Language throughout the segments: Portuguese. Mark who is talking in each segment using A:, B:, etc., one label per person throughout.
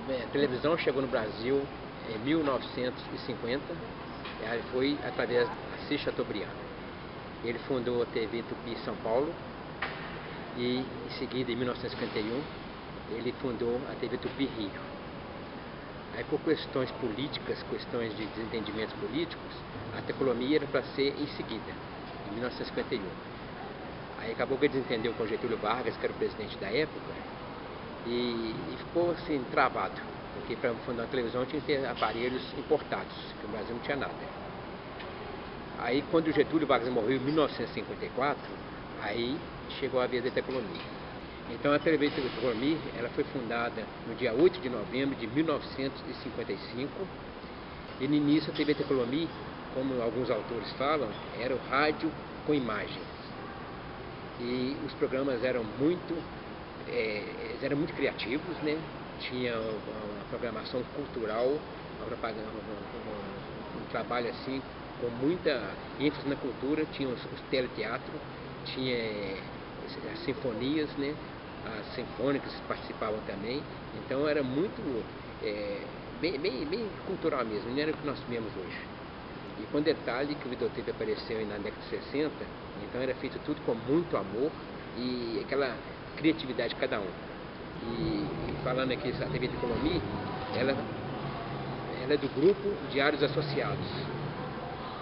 A: A televisão chegou no Brasil em 1950, foi através de Assis Chateaubriand. Ele fundou a TV Tupi São Paulo e, em seguida, em 1951, ele fundou a TV Tupi Rio. Aí, por questões políticas, questões de desentendimentos políticos, a Tecolomi era para ser em seguida, em 1951. Aí acabou que ele desentendeu com Getúlio Vargas, que era o presidente da época, e ficou assim, travado, porque para fundar uma televisão tinha que ter aparelhos importados, que o Brasil não tinha nada. Aí, quando o Getúlio Vargas morreu em 1954, aí chegou a vez da Tecolomi. Então a TV Tecolomi, ela foi fundada no dia 8 de novembro de 1955, e no início a TV Tecolomi, como alguns autores falam, era o rádio com imagens. E os programas eram muito criativos, né? Tinha uma programação cultural, um trabalho assim com muita ênfase na cultura. Tinha os teleteatros, tinha as sinfonias, né? As sinfônicas participavam também. Então era muito bem cultural mesmo, não era o que nós vemos hoje. E com detalhe que o videotape apareceu na década de 60, então era feito tudo com muito amor e aquela criatividade de cada um. E falando aqui, a TV Tecolomi, ela é do grupo Diários Associados.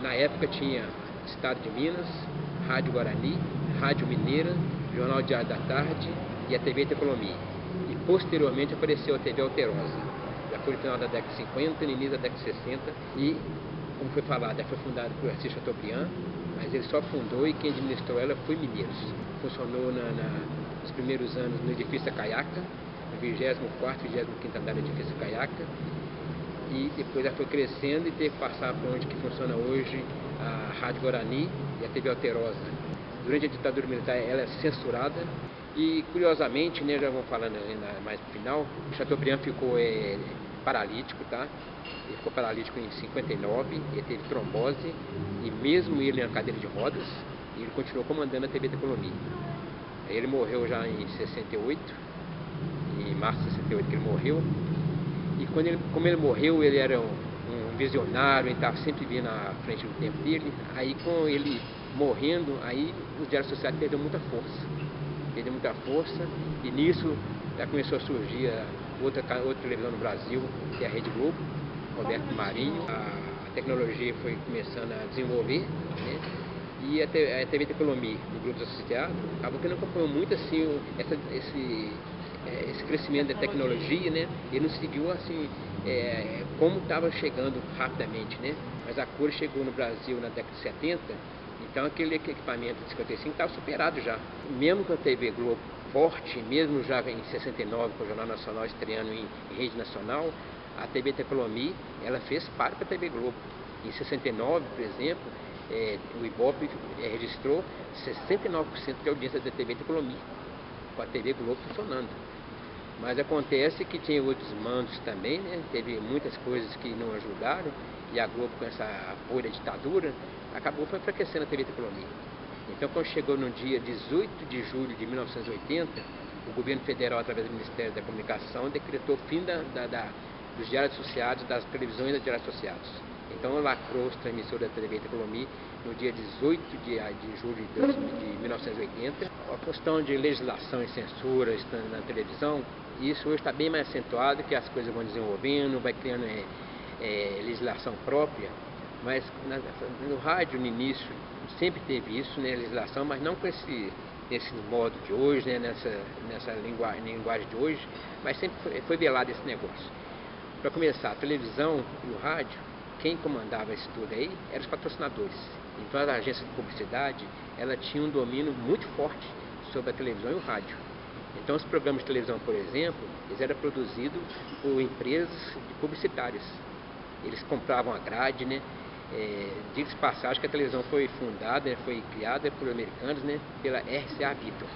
A: Na época tinha Estado de Minas, Rádio Guarani, Rádio Mineira, Jornal Diário da Tarde e a TV Tecolomi. E posteriormente apareceu a TV Alterosa. Já foi no final da década de 50, no início da década de 60, e, como foi falado, ela foi fundada por Assis Chateaubriand, mas ele só fundou e quem administrou ela foi Mineiros. Funcionou nos primeiros anos no edifício Caiaca, no 24º, 25º andar do edifício Caiaca, e depois ela foi crescendo e teve que passar por onde que funciona hoje a Rádio Guarani e a TV Alterosa. Durante a ditadura militar ela é censurada e, curiosamente, né, já vamos falando mais no final, o Chateaubriand ficou paralítico, tá? Ele ficou paralítico em 59, ele teve trombose e mesmo ele na cadeira de rodas, ele continuou comandando a TV Tecolomi. Ele morreu já em 68, em março de 68 que ele morreu. E como ele morreu, ele era um visionário, ele estava sempre vindo à frente do tempo dele. Aí com ele morrendo, aí os diários sociais perderam muita força, e nisso já começou a surgir outra televisão no Brasil, que é a Rede Globo, Roberto Marinho. A tecnologia foi começando a desenvolver, né? E a TV Tecolomi, do Grupo Associados, acabou que não acompanhou muito assim, esse crescimento da tecnologia, né? Ele não seguiu assim como estava chegando rapidamente, né? Mas a cor chegou no Brasil na década de 70, então aquele equipamento de 55 estava superado já. Mesmo com a TV Globo forte, mesmo já em 69 com o Jornal Nacional estreando em rede nacional, a TV Tecolomi, ela fez parte da TV Globo. Em 69, por exemplo, o Ibope registrou 69% de audiência da TV Tecolomi, com a TV Globo funcionando. Mas acontece que tinha outros mandos também, né? Teve muitas coisas que não ajudaram, e a Globo, com essa apoio da ditadura, acabou enfraquecendo a TV Tecolomi. Então, quando chegou no dia 18 de julho de 1980, o governo federal, através do Ministério da Comunicação, decretou o fim dos diários associados, das televisões e dos diários associados. Então, lacrou os transmissores da TV Tecolomi no dia 18 de julho de 1980. A questão de legislação e censura na televisão, isso hoje está bem mais acentuado, que as coisas vão desenvolvendo, vai criando legislação própria, mas no rádio, no início, sempre teve isso, né, legislação, mas não com nesse modo de hoje, né, nessa linguagem de hoje, mas sempre foi velado esse negócio. Para começar, a televisão e o rádio, quem comandava isso tudo aí eram os patrocinadores. Então a agência de publicidade, ela tinha um domínio muito forte sobre a televisão e o rádio. Então os programas de televisão, por exemplo, eles eram produzidos por empresas publicitárias. Eles compravam a grade, né? Diga-se passagem que a televisão foi fundada, foi criada por americanos, né? Pela RCA Victor.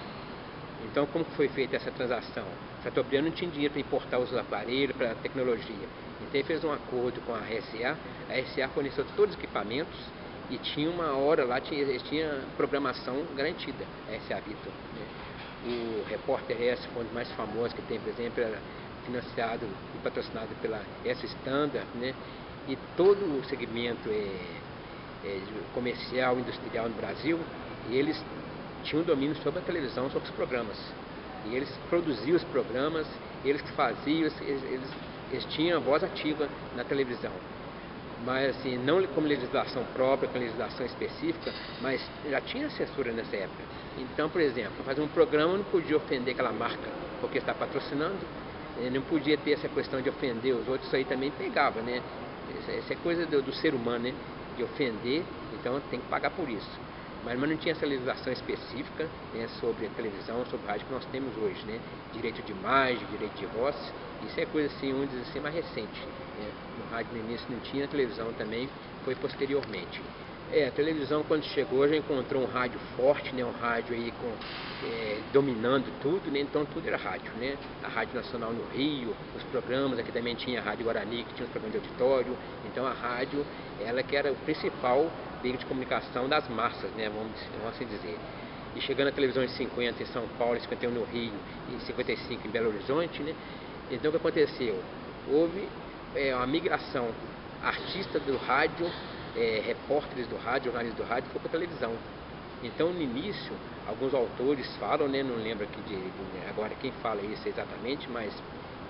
A: Então, como foi feita essa transação? O Chateaubriand não tinha dinheiro para importar os aparelhos, para a tecnologia. Então, ele fez um acordo com a RCA forneceu todos os equipamentos e tinha uma hora lá, tinha programação garantida, a RCA Victor, né? O Repórter S foi um dos mais famosos que tem, por exemplo, era financiado e patrocinado pela S Standard, né? E todo o segmento comercial, industrial no Brasil, eles tinham domínio sobre a televisão, sobre os programas. E eles produziam os programas, eles que faziam, eles tinham voz ativa na televisão. Mas assim, não como legislação própria, com legislação específica, mas já tinha censura nessa época. Então, por exemplo, fazer um programa não podia ofender aquela marca porque está patrocinando, não podia ter essa questão de ofender os outros, isso aí também pegava, né? Essa é coisa do ser humano, né? De ofender, então tem que pagar por isso. Mas não tinha essa legislação específica, né, sobre a televisão, sobre a rádio que nós temos hoje, né? Direito de imagem, direito de voz, isso é coisa assim, vamos dizer assim, mais recente, né? No rádio no início não tinha, a televisão também foi posteriormente. A televisão quando chegou já encontrou um rádio forte, né? Um rádio aí dominando tudo, né? Então tudo era rádio, né? A Rádio Nacional no Rio, os programas, aqui também tinha a Rádio Guarani, que tinha os programas de auditório, então a rádio, ela que era o principal meio de comunicação das massas, né? Vamos assim dizer. E chegando a televisão em 50 em São Paulo, em 51 no Rio e em 55 em Belo Horizonte, né? Então o que aconteceu? Houve uma migração, artistas do rádio, repórteres do rádio, jornalistas do rádio, foi para a televisão. Então no início, alguns autores falam, né? Não lembro aqui agora quem fala isso exatamente, mas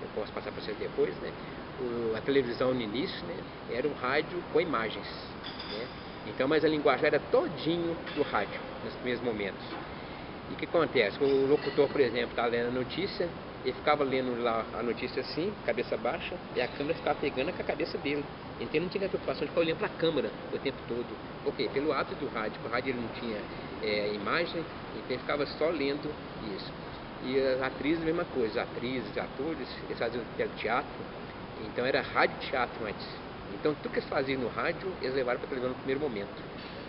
A: eu posso passar para vocês depois, né? A televisão no início, né, era um rádio com imagens, né? Então, mas a linguagem era todinho do rádio, nos primeiros momentos. E o que acontece? O locutor, por exemplo, está lendo a notícia, ele ficava lendo lá a notícia assim, cabeça baixa, e a câmera ficava pegando com a cabeça dele. Então ele não tinha a preocupação de ficar olhando para a câmera o tempo todo. Por quê? Pelo hábito do rádio, o rádio ele não tinha imagem, então ele ficava só lendo isso. E as atrizes, a mesma coisa, atrizes, atores, eles faziam teatro, então era rádio-teatro antes. Então tudo que eles faziam no rádio, eles levaram para a televisão no primeiro momento.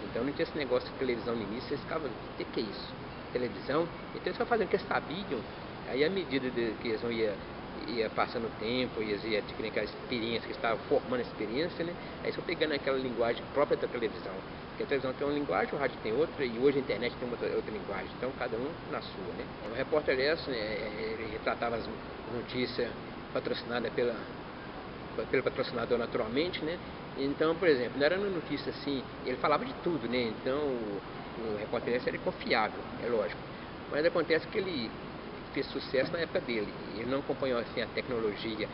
A: Então não tinha esse negócio de televisão no início, eles ficavam, o que é isso? Televisão? Então eles só faziam o que eles sabiam, aí à medida que eles ia passando o tempo, e eles iam adquirindo aquela experiência, que estavam formando a experiência, né? Aí só pegando aquela linguagem própria da televisão. Porque a televisão tem uma linguagem, o rádio tem outra, e hoje a internet tem outra linguagem, então cada um na sua, né? O repórter ele retratava as notícias patrocinadas pelo patrocinador naturalmente, né? Então, por exemplo, não era uma notícia assim, ele falava de tudo, né? Então o repórter era confiável, é lógico. Mas acontece que ele fez sucesso na época dele. Ele não acompanhou assim a tecnologia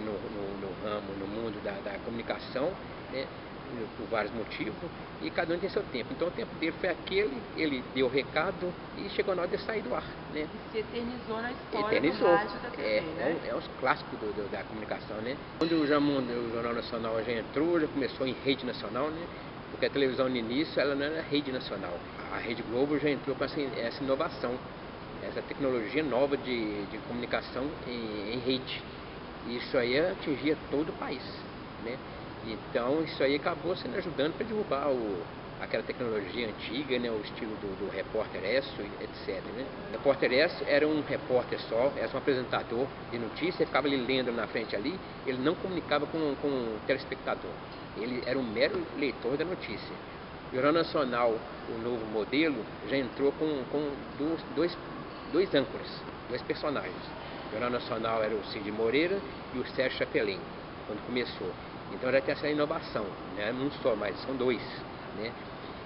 A: no ramo, no mundo da comunicação, né? Por vários motivos, e cada um tem seu tempo. Então o tempo dele foi aquele, ele deu o recado e chegou na hora de sair do ar, né?
B: E se eternizou na história do rádio da TV, né?
A: É os clássicos da comunicação, né? Quando o Jornal Nacional já entrou, já começou em rede nacional, né? Porque a televisão no início ela não era rede nacional. A Rede Globo já entrou com essa inovação, essa tecnologia nova de comunicação em rede. E isso aí atingia todo o país, né? Então isso aí acabou sendo ajudando para derrubar aquela tecnologia antiga, né? O estilo do repórter ESSO, etc, né? O repórter ESSO era um repórter só, era um apresentador de notícia, ele ficava ali lendo na frente ali, ele não comunicava com o telespectador, ele era um mero leitor da notícia. O Jornal Nacional, o novo modelo, já entrou com dois âncoras, dois personagens. O Jornal Nacional era o Cid Moreira e o Sérgio Chapelin, quando começou. Então já tem essa inovação, né? Não só, mas são dois, né?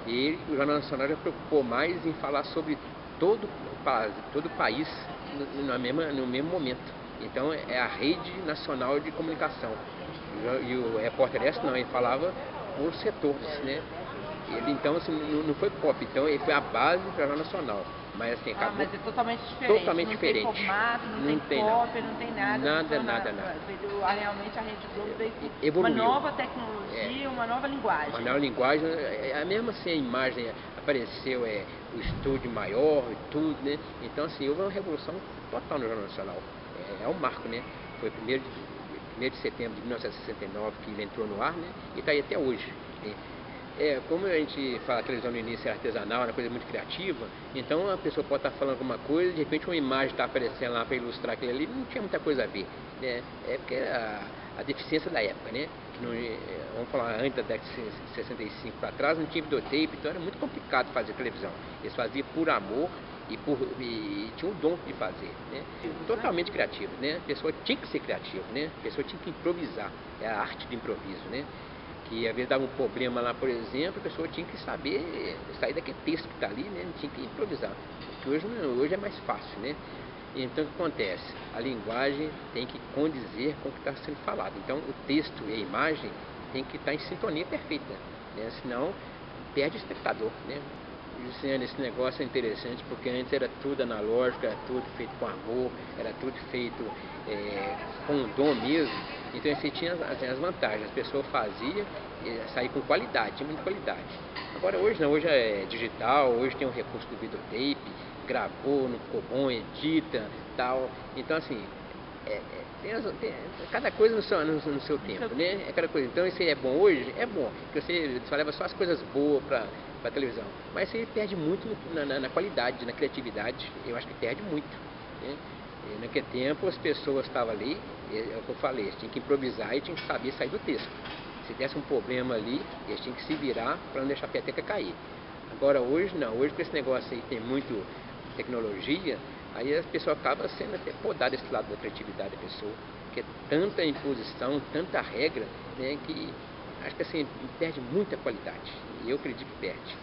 A: E o Jornal Nacional já preocupou mais em falar sobre todo o país no mesmo momento. Então é a rede nacional de comunicação. E o repórter esse não, ele falava por setores, né? Ele, então assim, não foi pop, então ele foi a base do Jornal Nacional. Mas assim, acabou.
B: Mas é totalmente diferente.
A: Totalmente
B: não
A: diferente.
B: Tem formato, não tem pop, não tem nada.
A: Nada.
B: Realmente a Rede Globo veio com
A: evoluiu.
B: Uma nova tecnologia, uma nova linguagem.
A: Uma nova linguagem, mesmo assim a imagem apareceu, o estúdio maior e tudo, né? Então assim, houve uma revolução total no Jornal Nacional. É um marco, né? Foi 1º de setembro de 1969 que ele entrou no ar, né? E está aí até hoje. Como a gente fala, a televisão no início era artesanal, era uma coisa muito criativa, então a pessoa pode estar falando alguma coisa, de repente uma imagem está aparecendo lá para ilustrar aquilo ali, não tinha muita coisa a ver, né? É porque era a deficiência da época, né? Que não, vamos falar, antes da década de 65 para trás, não tinha videotape, então era muito complicado fazer televisão. Eles faziam por amor e tinha o dom de fazer, né? Totalmente criativo, né? A pessoa tinha que ser criativa, né? A pessoa tinha que improvisar, é a arte do improviso, né? Que às vezes dava um problema lá, por exemplo, a pessoa tinha que saber sair daquele texto que está ali, né? Tinha que improvisar, porque hoje é mais fácil, né? Então o que acontece? A linguagem tem que condizer com o que está sendo falado. Então o texto e a imagem tem que estar em sintonia perfeita, né? Senão perde o espectador, né? Esse negócio é interessante porque antes era tudo analógico, era tudo feito com amor, era tudo feito com o dom mesmo. Então você tinha as vantagens, as pessoas faziam sair com qualidade, tinha muita qualidade. Agora hoje não, hoje é digital, hoje tem o recurso do videotape, gravou, não ficou bom, edita, tal. Então assim, cada coisa no seu tempo, né? É cada coisa. Então isso aí é bom hoje? É bom, porque você só leva só as coisas boas para a televisão. Mas você perde muito na qualidade, na criatividade, eu acho que perde muito, né? E naquele tempo as pessoas estavam ali, é o que eu falei, eles tinham que improvisar e tinham que saber sair do texto. Se desse um problema ali, eles tinham que se virar para não deixar a peteca cair. Agora hoje não, hoje com esse negócio aí tem muito tecnologia, aí a pessoa acaba sendo até podada esse lado da criatividade da pessoa, porque é tanta imposição, tanta regra, né, que acho que assim, perde muita qualidade, e eu acredito que perde.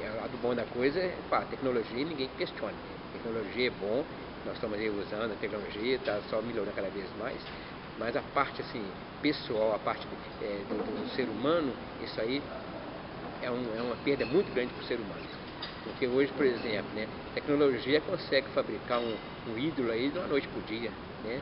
A: E o lado bom da coisa é, pá, a tecnologia ninguém questiona, a tecnologia é bom, nós estamos aí usando a tecnologia, está só melhorando cada vez mais, mas a parte assim, pessoal, a parte do ser humano, isso aí é uma perda muito grande para o ser humano. Porque hoje, por exemplo, né, a tecnologia consegue fabricar um ídolo aí de uma noite por dia, né?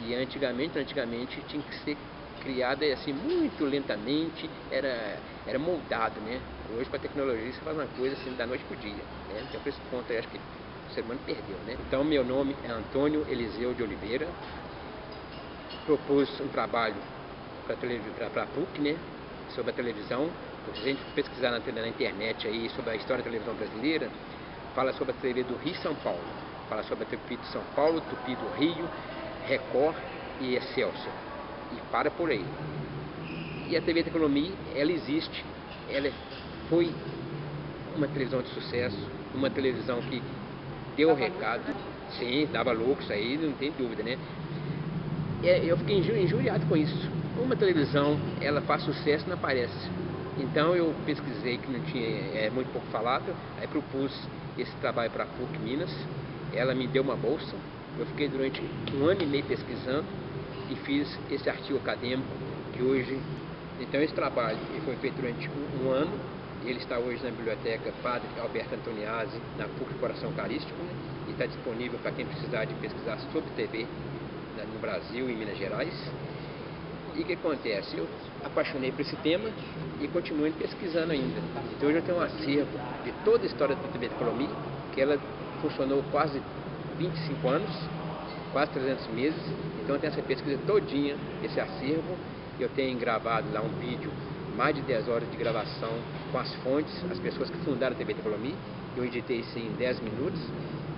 A: E antigamente tinha que ser criado assim muito lentamente, era moldado, né? Hoje com a tecnologia você faz uma coisa assim da noite por dia, né? Então por esse ponto aí acho que o ser humano perdeu, né? Então meu nome é Antônio Eliseu de Oliveira, propus um trabalho para a PUC, né? Sobre a televisão. Se a gente pesquisar na internet aí sobre a história da televisão brasileira, fala sobre a TV do Rio e São Paulo, fala sobre a Tupi de São Paulo, Tupi do Rio, Record e Excelsior, e para por aí. E a TV Tecolomi, ela existe, ela foi uma televisão de sucesso, uma televisão que deu o recado, sim, dava lucro, isso aí não tem dúvida, né? Eu fiquei injuriado com isso. Uma televisão, ela faz sucesso, não aparece. Então eu pesquisei que não tinha, muito pouco falado, aí propus esse trabalho para a PUC Minas, ela me deu uma bolsa, eu fiquei durante 1 ano e meio pesquisando e fiz esse artigo acadêmico que hoje, então esse trabalho foi feito durante um ano, ele está hoje na biblioteca Padre Alberto Antoniazzi, na PUC Coração Eucarístico, né? E está disponível para quem precisar de pesquisar sobre TV no Brasil e em Minas Gerais. E o que acontece? Eu apaixonei por esse tema e continuo pesquisando ainda. Então hoje eu tenho um acervo de toda a história da TV Tecolomi, que ela funcionou quase 25 anos, quase 300 meses. Então eu tenho essa pesquisa todinha, esse acervo. Eu tenho gravado lá um vídeo, mais de 10 horas de gravação com as fontes, as pessoas que fundaram a TV Tecolomi. Eu editei isso em 10 minutos.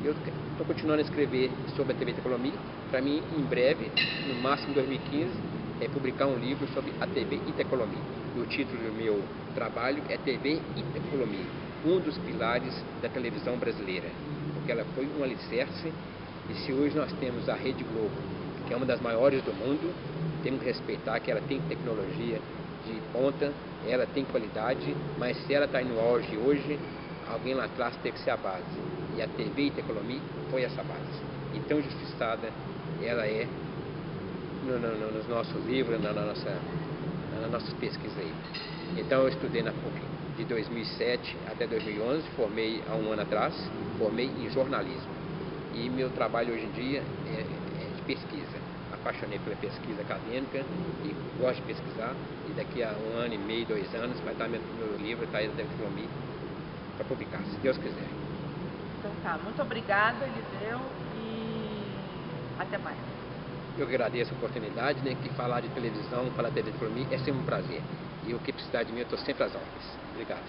A: Eu estou continuando a escrever sobre a TV Tecolomi. Para mim, em breve, no máximo 2015, publicar um livro sobre a TV e Tecolomi. E o título do meu trabalho é TV e Tecolomi, um dos pilares da televisão brasileira, porque ela foi um alicerce. E se hoje nós temos a Rede Globo, que é uma das maiores do mundo, temos que respeitar que ela tem tecnologia de ponta, ela tem qualidade, mas se ela está no auge hoje, alguém lá atrás tem que ser a base. E a TV e Tecolomi foi essa base. Então, justiçada, ela é nos nossos livros, nas nossas pesquisas aí. Então eu estudei na PUC de 2007 até 2011, formei há 1 ano atrás, formei em jornalismo. E meu trabalho hoje em dia é de pesquisa. Apaixonei pela pesquisa acadêmica e gosto de pesquisar. E daqui a 1 ano e meio, 2 anos, vai estar meu livro, está aí da Tecolomi, para publicar, se Deus quiser.
B: Então tá, muito obrigada, Eliseu, e até mais.
A: Eu agradeço a oportunidade, né, que falar de televisão, falar de TV Tecolomi é sempre um prazer. E o que precisar de mim, eu estou sempre às ordens. Obrigado.